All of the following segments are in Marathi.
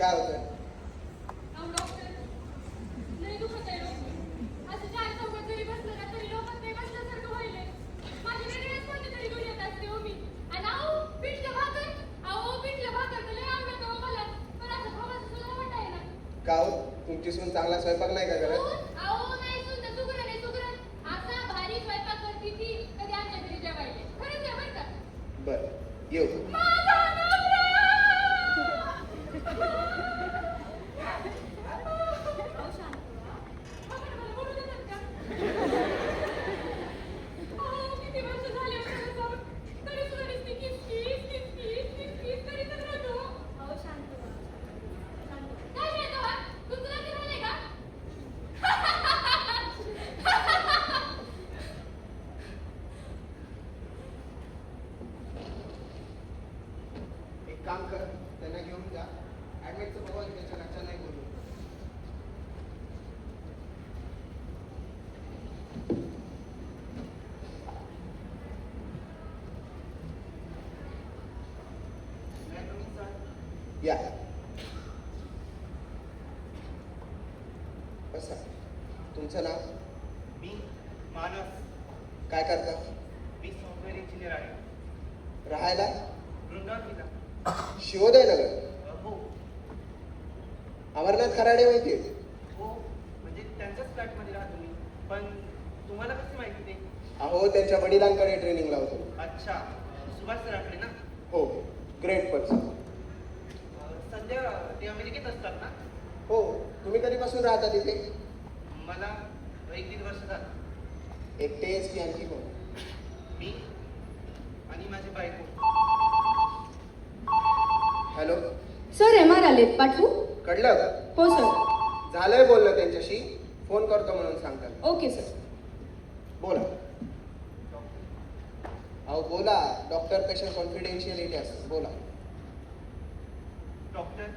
काय होतंय? अहो डॉक्टर, लय दुखत आहे डॉक्टर. असं चार चौघात जरी बसलं ना तरी लोकात नाही बसल्यासारखं व्हायलंय. माझी वेगळीच कोणती तरी दुनियेत असते हो मी. आणि पिठलं भाकर तर लय आवडतं हो मला. पण असं खावाचं सुद्धा वाटाय ना. का हो? तुमची सून चांगला स्वयंपाक नाही का करत? अहो नाही सुद्धा सुगरण आहे सुगरण. असा भारी स्वयंपाक करते ती कधी आमच्या घरी जेवायला. खरंच आहे बरं का. बरं येऊ. माझा नवरा! अहो शांत व्हा. आपण मला बोलू देतात का? अहो किती वर्ष झाली आपल्याला जाऊन. तरी सुद्धा नुसती किसकिस करीतच राहतो. अहो शांत व्हा. शांत व्हा. काय शांत व्हा? तुमचं लग्न झालंय का? एक काम कर, त्यांना घेऊन जा. ऍडमिटचं बघा, त्याच्या लक्षात नाही बोलू. या बसा. तुमचं नाव? मी मानस. काय करता? मी सॉफ्टवेअर इंजिनियर आहे. राहायला? वृंदावनीला. शिवोदय नगर. हो अमरनाथ खराडे माहिती आहे? हो, म्हणजे त्यांच्याच फ्लॅटमध्ये राहतो मी. पण तुम्हाला कसं माहिती ते? अहो त्यांच्या वडिलांकडे ट्रेनिंगला होतो. अच्छा, सुभाष सरांकडे ना? हो, ग्रेट पर्सन. सध्या ते अमेरिकेत असतात ना? हो, तुम्ही कधीपासून राहता तिथे? मला 1-1.5 वर्ष झालं. एकटेच की आणखी कोण? मी आणि माझी बायको. हॅलो, सर MR आलेत, पाठवू? कळलं का? हो सर. झालंय बोलणं त्यांच्याशी. फोन करतो म्हणून सांगतात. Okay sir. बोला. अहो बोला. डॉक्टर पेशंट कॉन्फिडेन्शियलिटी असतं. बोला. डॉक्टर,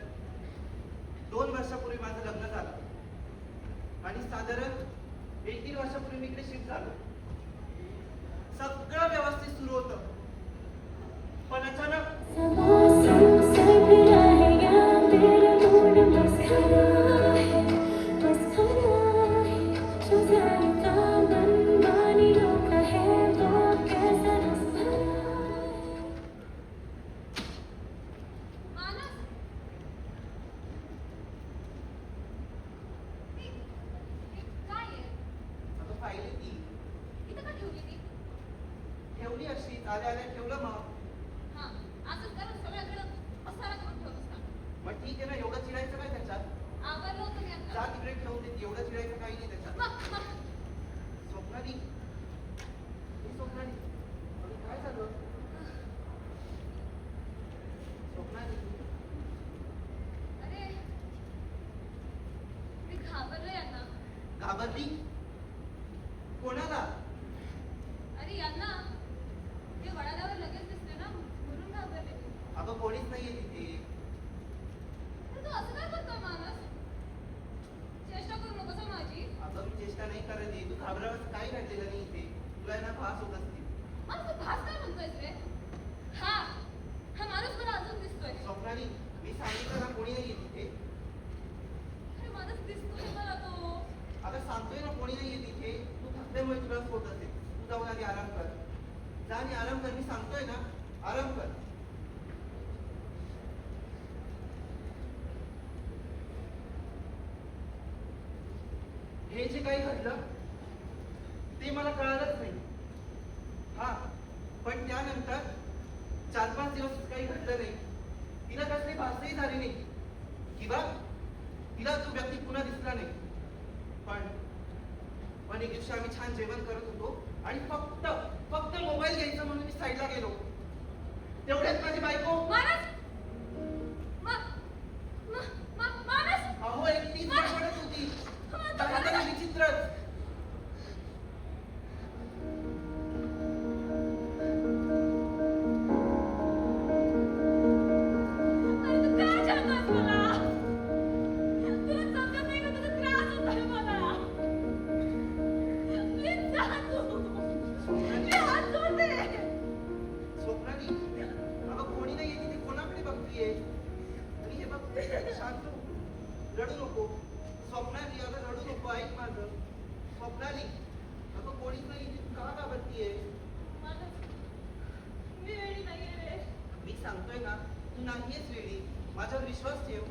2 वर्षापूर्वी माझं लग्न झालं आणि साधारण 1-1.5 वर्षापूर्वी मी इकडे शिफ्ट झालो. सगळं व्यवस्थित सुरू होतं, पण अचानक मानस? काय आहे? आता पाहिली ती इथं का ठेवली ती? ठेवली अशी आल्या आल्या ठेवलं. हा, असंच करून सगळ्याकडं पसारा करून ठेवलंस का? मग ठीक आहे ना, एवढं चिडायचं काय त्याच्यात? आवरलं होतं मी आता. जा तिकडे ठेवून देते, एवढं चिडायचं काही नाही त्याच्यात. मग. स्वप्नाली, ही स्वप्नाली, अरे काय झालं? स्वप्नाली, अरे मी घाबरले यांना. घाबरली? कोणाला? अरे यांना ते वडाल्यावर लगेच दिसले ना म्हणून घाबरले मी. अगं कोणीच नाहीये तिथे. अरे तू असं काय करतोय मानस? चेष्टा करू नकोस हं माझी. अगं मी चेष्टा नाही करत आहे. तू घाबरावं काही घडलेलं नाही इथे. तुला ना भास होत असतील. मला तू भास काय म्हणतोयस रे? हा माणूस मला अजून दिसतोय. स्वप्नाली, मी सांगितलं ना कोणी नाहीये तिथे. अरे माणूस दिसतोय मला तो. अगं सांगतोय ना कोणी नाहीये तिथे. तू थकल्यामुळे तुला होत असेल. तू जाऊन आधी आराम कर. जा आणि आराम कर. मी सांगतोय ना, आराम कर. हे जे काही घडलं ते मला कळालंच नाही. हा, पण त्यानंतर 4-5 दिवस काही घडलं नाही. तिला कसली भासही झाली नाही किंवा तिला तो व्यक्ती पुन्हा दिसला नाही. पण एक दिवशी आम्ही छान जेवण करत होतो आणि फक्त मोबाईल घ्यायचा म्हणून मी साईडला गेलो. तेवढ्यात माझी बायको मानस मानस अहो एकटीच पडत होती. काहीतरी विचित्रच. अरे तू काय सांगतोस मला? तुला समजत नाही का तुझा त्रास होतोय मला? प्लीज जा तू. मी हात जोडते. स्वप्नाली, अगं कोणी नाहीये तिथे. कोणा शांत हो. रडू नको. स्वप्नाली, अगं रडू नको. ऐक माझं. स्वप्नाली, अगं कोणीच नाही इथे. तू का घाबरतीये? मानस, मी वेळी नाहीये रे. मी सांगतोय ना, तू नाहीयेच वेळी. माझ्यावर विश्वास ठेव.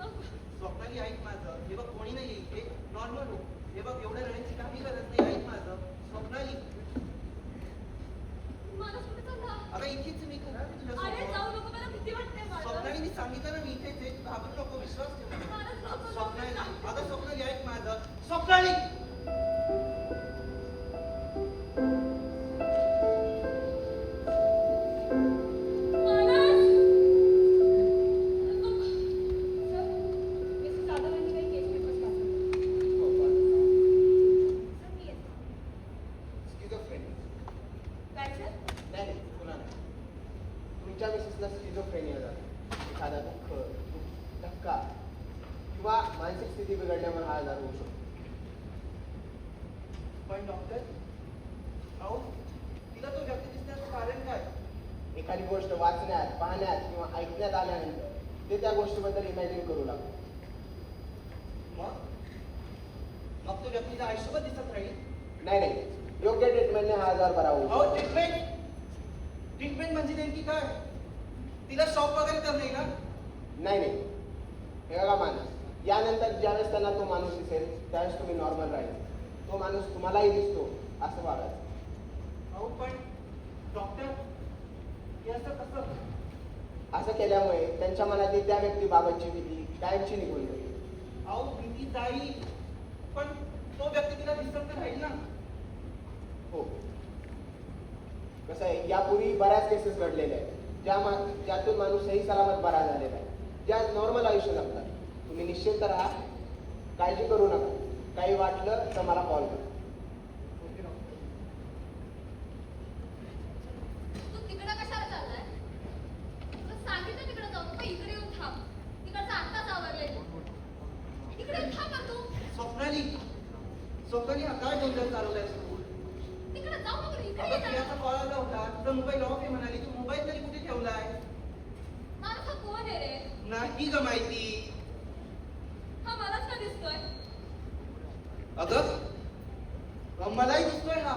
नको. स्वप्नाली, ऐक माझं. हे बघ, कोणी नाही इथे. नॉर्मल हो. हे बघ, एवढं रडायची काही गरज नाही. ऐक माझं. स्वप्नाली, मानस कुठे चालला? अगं इथेच मी खरं आहे तुझ्या अरे समोर. जाऊ नको, मला भीती वाटते मानस. स्वप्नाली, मी सांगितलं ना, मी इथेच आहे. तू घाबरू नको. विश्वास ठेव. मानस नको, स्वप्नाली, नको. अगं स्वप्नाली, ऐक माझं. स्वप्नाली, मानस! नको. सर, मिसेस जाधव यांनी काही केस पेपर्स पाठवले. सर, मी येते. स्किझोफ्रेनिया. काय सर? नाही नाही, पुन्हा नाही. तुमच्या मिसेसला स्किझोफ्रेनिया झाला. एखादा दुःख, धक्का किंवा मानसिक स्थिती बिघडल्यामुळे हा आजार होऊ शकतो. पण डॉक्टर, अहो, तिला तो व्यक्ती दिसण्याचं कारण काय? एखादी गोष्ट वाचण्यात, पाहण्यात किंवा ऐकण्यात आल्यानंतर ते त्या गोष्टीबद्दल इमॅजिन करू लागतो. मग मग तो व्यक्तीला आयुष्यभर दिसत राहील. नाही नाही, योग्य ट्रीटमेंटने हा आजार बरा होऊ अहो, शकतो. ट्रीटमेंट म्हणजे नेमकी काय? तिला शॉक वगैरे तर नाही ना? नाही नाही, हे बघा माणूस, यानंतर ज्यावेळेस त्यांना तो माणूस दिसेल त्यावेळेस तुम्ही नॉर्मल राहील. तो माणूस तुम्हालाही दिसतो असं वागायचं. अहो, पण डॉक्टर, हे असं कसं? असं केल्यामुळे त्यांच्या मनातील त्या व्यक्तीबाबतची भीती कायमची निघून जाईल. अहो, भीती जाईल, पण तो व्यक्ती तिला दिसत तर राहील ना? हो, कसं आहे, यापूर्वी बऱ्याच केसेस घडलेल्या आहेत ज्यातून माणूस सही सलामत बरा झालेला आहे, ज्या नॉर्मल आयुष्य जगतात. तुम्ही निश्चिंत राहा, काळजी करू नका. काही वाटलं तर मला कॉल करा. Okay doctor. तू तिकडं कशाला चाललाय? तुला सांगितलं तिकडं जाऊ नको, इकडे येऊन थांब. तिकडचं आत्ताच आवरलंय. इकडे येऊन थांब ना तू. स्वप्नाली, स्वप्नाली, हा काय गोंधळ चालवलाय तू? तिकडं जाऊ नको, इकडे अगं, ये ना. प्रियाचा कॉल आला होता. तुझा मोबाईल ऑफ आहे म्हणाली. तू मोबाईल तरी कुठे ठेवलाय? माणूस हा कोण आहे रे? नाही ग माहिती. हा मलाच का दिसतोय? अगं, मलाही दिसतोय हा.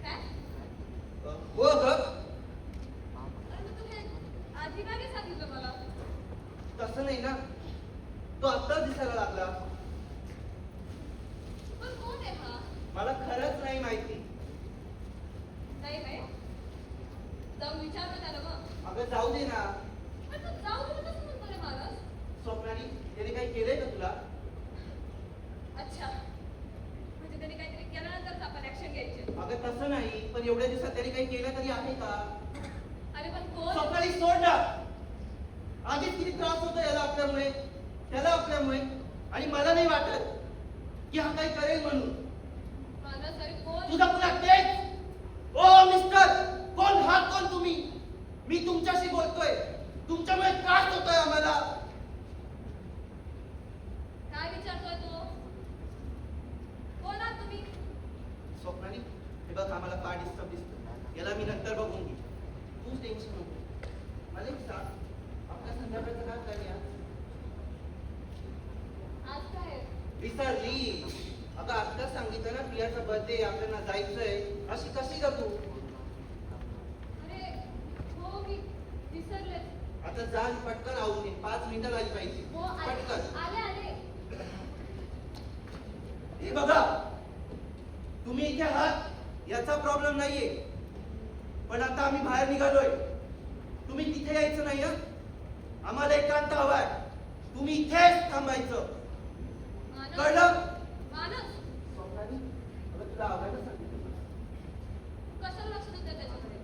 काय? हो अगं, अरे मग तू हे आधी का नाही सांगितलं मला? तसं नाही ना, तो आत्ताच दिसायला लागला. पण कोण आहे हा? मला खरंच नाही माहिती. नाही माहित? जाऊन विचार ना त्याला मग. अगं, जाऊ दे ना. पण तू जाऊ नको तसं म्हणतो रे माणूस. स्वप्नाली, त्याने काही केलंय का तुला? अच्छा, म्हणजे त्याने काहीतरी केल्यानंतरच आपण ऍक्शन घ्यायची. अगं, तसं नाही, पण एवढ्या दिवसात त्याने काही केलं तरी आहे का? अरे पण कोण? स्वप्नाली, सोड ना. आधीच किती त्रास होतो याला आपल्यामुळे, त्याला आपल्यामुळे, आणि मला नाही वाटत की हा काही करेल म्हणून. माणूस अरे कोण? तुझा पुन्हा तेच. ओ मिस्टर, कोण हा? कोण तुम्ही? मी तुमच्याशी बोलतोय. तुमच्यामुळे त्रास होतोय आम्हाला. काय विचारतोय तू? कोण आहात तुम्ही? स्वप्नाली, हे बघ, आम्हाला का डिस्टर्ब दिसतं. याला मी नंतर बघून घे. तूच टेन्शन नको. मला एक सांग, आपल्या संध्याकाळचं काय प्लॅन आहे? आज काय आहे? विसरली. अगं, आता सांगितलं ना, प्रियाचा बर्थडे, आपल्याला जायचंय. अशी कशी का तू? अरे हो, मी विसरले. आता जा आणि पटकन आवरून ये. 5 मिनिटं झाली पाहिजे. हो आले पटकन. आले. हे बघा, तुम्ही इथे आहात याचा प्रॉब्लेम नाहीये, पण आता आम्ही बाहेर निघालोय. तुम्ही तिथे यायचं नाही हं? आम्हाला एकांत हवाय. तुम्ही इथेच थांबायचं. मानस. कळलं? मानस, स्वप्नाली, अगं, तुला आवडायला सांगितलं. कशाला लक्ष देते त्याच्याकडे?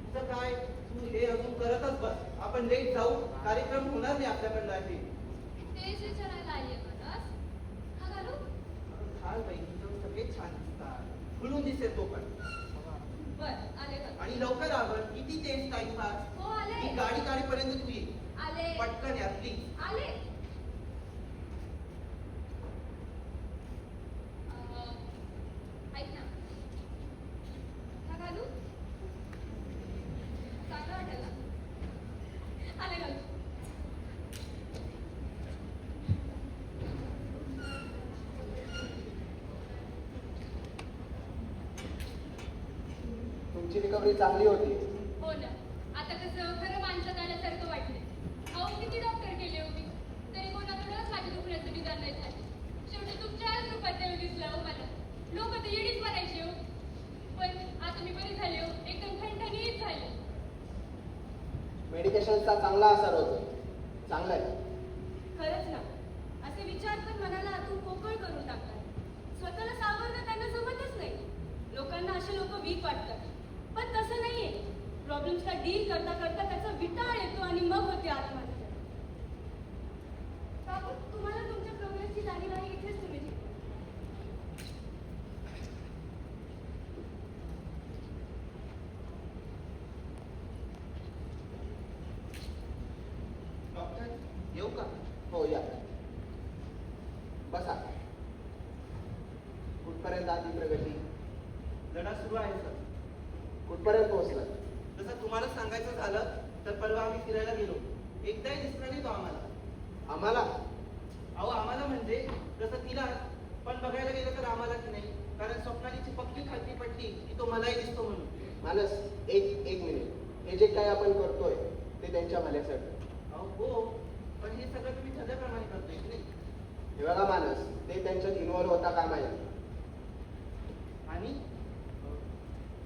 तुझं काय, तू हे अजून करतच बस. आपण लेट जाऊ, कार्यक्रम होणार नाही आपल्याकडनं आहे. तेच विचारायला आलीये मानस. हा घालू? छान बाई, तुझं सगळे छान दिसतात. खुलून दिसेल तो पण. बर आले घालू. आणि लवकर आवर. किती तेज टाइमपास. हो आले. ही गाडी काढेपर्यंत तू ये. आले. पटकन या प्लीज. आले. ऐक ना. हा घालू? चांगलं वाटेल ना? आले घालू. तुमची रिकव्हरी चांगली होती. हो ना, आता कसं खरं माणसात आल्यासारखं वाटतंय. अहो किती डॉक्टर केले हो मी, तरी कोणाकडूनच माझ्या दुखण्याचं निदान नाही झालं. शेवटी तुमच्याच रूपात देव दिसला हो मला. लोक तर येडीच म्हणायचे हो, पण आता मी बरी झाले हो, एकदम ठणठणीत झाले. मेडिकेशनचा चांगला असर होतोय. चांगला आहे. खरंच ना, असे विचार पण मनाला आतून पोकळ करून टाकतात. स्वतःला सावरणं त्यांना जमतच नाही. लोकांना असे लोक वीक वाटतात, पण तसं नाहीये. प्रॉब्लेम्सला डील करता करता त्याचा विटाळ येतो आणि मग होते आत्महत्या. बाबू, तुम्हाला तुमच्या प्रोग्रेसची जाणीव आहे, इथेच तुम्ही ठेवा. डॉक्टर येऊ का? हो या. बसा. कुठपर्यंत आली प्रगती? लढा सुरू आहे सर. कुठपर्यंत पोहोचला? जसं तुम्हाला सांगायचं झालं तर परवा आम्ही फिरायला गेलो. एकदाही दिसला नाही तो आम्हाला. आम्हाला? अहो आम्हाला म्हणजे जसं तिला, पण बघायला गेलं तर आम्हाला की नाही, कारण स्वप्नालीची पक्की खात्री पटली की तो मलाही दिसतो म्हणून. मानस, एक मिनिट. हे जे काय आपण करतोय ते त्यांच्या भल्यासाठी. अहो हो, पण हे सगळं तुम्ही ठरल्याप्रमाणे करतोय की नाही. हे बघा मानस, ते त्यांच्यात इन्व्हॉल्व होता कामा नये. आणि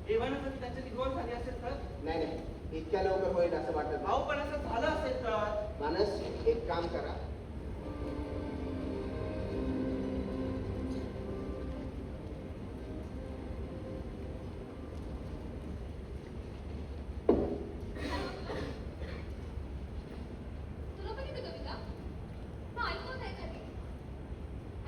जेवणासाठी त्यांच्या इन्व्हॉल्व झाली असेल तर? नाही, इतक्या लवकर होईल असं वाटत नाही. अहो पण असं झालं असेल तर? मानस, एक काम करा. तुला पण येते कविता? मग ऐकून एखादी.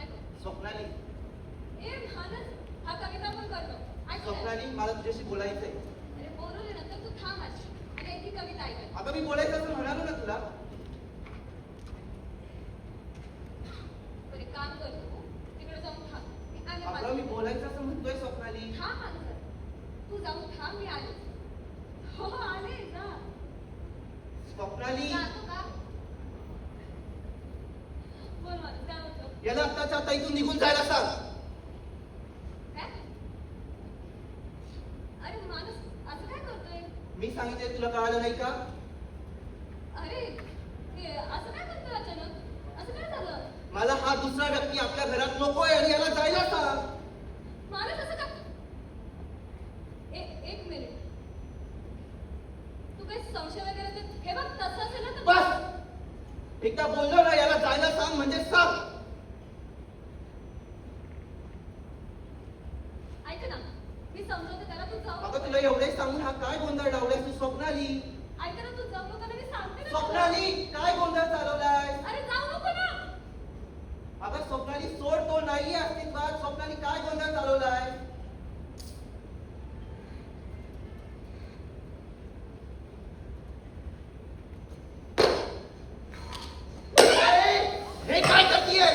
ऐकू. स्वप्नाली, ए मानस, हा कविता पण करतो. ऐकू ना. स्वप्नाली मला तुझ्याशी बोलायचंय. अरे बोलवले नंतर तू थांब आधी आणि ती कविता ऐक. अगं मी बोलायचं असं म्हणालो ना तुला. बरे काम कर तू, तिकडे जाऊन थांब. मी आले अगं माझं. मी बोलायचं असं म्हणतोय स्वप्नाली. थांब माणसं, तू जाऊन थांब, मी आले. हो आले ना. स्वप्नाली, जातो का? बोल माणूस, काय होतं? याला आत्ताच्या आता इथून निघून जायला सांग. काय? अरे माणूस, असं काय करतोय? मी सांगितलंय तुला कळालं नाही का? अरे हे असं काय करतोय अचानक? असं काय झालं? मला हा दुसरा व्यक्ती आपल्या घरात नकोय आणि याला जायला सांग. माणूस असं का? एक मिनिट, तू काही संशय वगैरे तर हे बघ, तसं असेल ना तर बस एकदा बोललो ना याला जायला सांग म्हणजे सांग. ऐक ना, मी समजवते त्याला, तू जाऊ अगं नको. तुला एवढे सांगून हा काय गोंधळ लावलाय तू स्वप्नाली? ऐक ना, तू जाऊ नको ना, मी सांगते ना तुला. स्वप्नाली काय गोंधळ चालवलाय? अरे जाऊ नको ना. अगं स्वप्नाली सोड, तो नाहीये अस्तित्वात. स्वप्नाली काय गोंधळ चालवलाय? हे काय करतीये?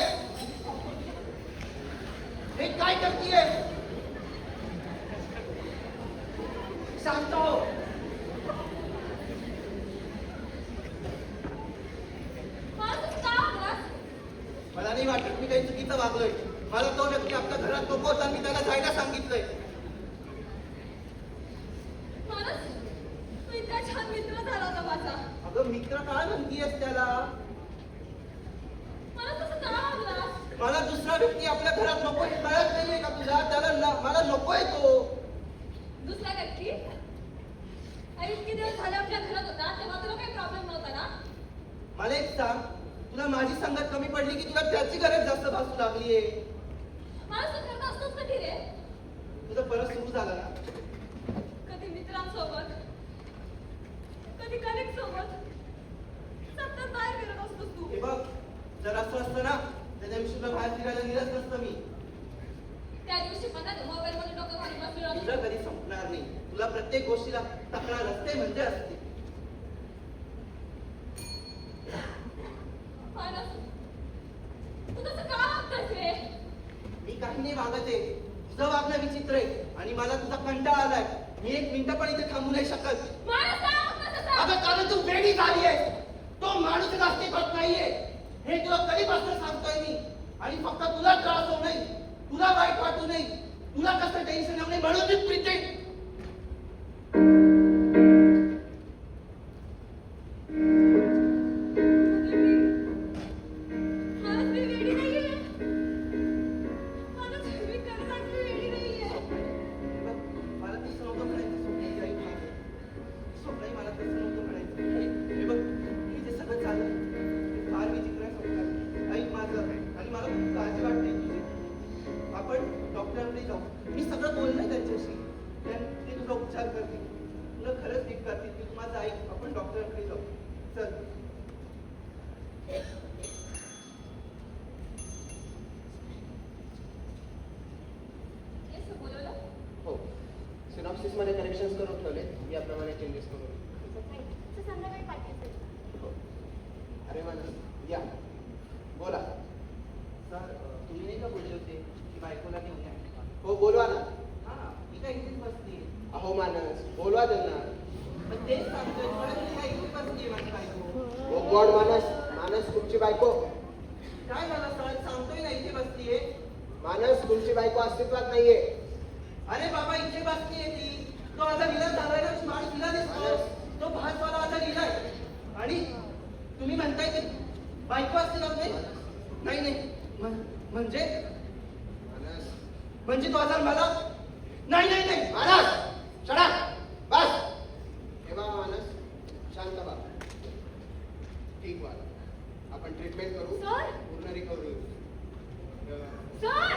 हे काय करतीये? शांत हो. माणूस का वागलास? मला नाही वाटत मी काही चुकीचं वागलोय. मला तो व्यक्ती आपल्या घरात नको होता, मी त्याला जायला सांगितलंय. माणूस, तू इतका छान मित्र झाला होता माझा. अगं मित्र काय म्हणतीयस त्याला? माणूस असं का वागलास? मला दुसरा व्यक्ती आपल्या घरात नको हे कळत नाहीये का तुला? त्याला मला नकोय तो. दुसरा व्यक्ती? अरे इतके दिवस झाले आपल्या घरात होता, तेव्हा तुला काही प्रॉब्लेम नव्हता ना? मला एक सांग, तुला माझी संगत कमी पडली की तुला त्याची गरज जास्त भासू लागलीये? माणूस तर करत असतोच कधी रे? तुझं परत सुरू झालं ना? कधी मित्रांसोबत, कधी कलिग सोबत, सतत बाहेर फिरत असतोस तू. हे बघ, जर असं असतं ना त्या दिवशी तुला बाहेर फिरायला नेलंच नसतं मी. त्या दिवशी पण मोबाईल मध्ये डोकं घालून बसलेलो. तुझं कधी संपणार नाही. तुला प्रत्येक गोष्टीला तक्रार असते म्हणजे असते. माणूस, तू तसं का वागतोस रे? मी काही नाही वागत आहे. तुझं वागणं विचित्र आहे आणि मला तुझा कंटाळा आलाय. मी एक मिनिटं पण इथे थांबू नाही शकत. माणूस का वागतोस असं? अगं कारण तू वेडी झाली आहे. तो माणूस अस्तित्वात नाहीये हे तुला कधीपासून सांगतोय मी. आणि फक्त तुला त्रास होऊ नये, तुला वाईट वाटू नये, तुला कसं टेन्शन येऊ नये म्हणून मी प्रिटेंड ऑफिसमध्ये करेक्शन्स करून ठेवले, याप्रमाणे चेंजेस करून. संध्याकाळी पाठवायचं. हो. अरे मानस, या बोला. सर तुम्ही नाही का बोलले होते की बायकोला घेऊन या? हो बोलवा ना. हा मी काय इथेच बसली. अहो मानस, बोलवा त्यांना. पण तेच सांगतोय तुम्हाला, मी काय इथेच बसली माझी बायको. ओ गॉड मानस, मानस तुमची बायको. काय झालं सर, सांगतोय ना इथे बसलीये. मानस तुमची बायको अस्तित्वात नाहीये. अरे बाबा इथे बसलीये ती. तो माझा विलन चालवायला स्मार्ट विलन दिसतो. तो भातवाला माझा विलन. आणि तुम्ही म्हणताय ते बायको असते ना नाही? नाही नाही म्हणजे मानस, म्हणजे तो आजार मला नाही नाही नाही मानस चढा बस. हे बा मानस, शांत बा. ठीक बा, आपण ट्रीटमेंट करू, सर? पूर्ण रिकव्हरी होईल. सर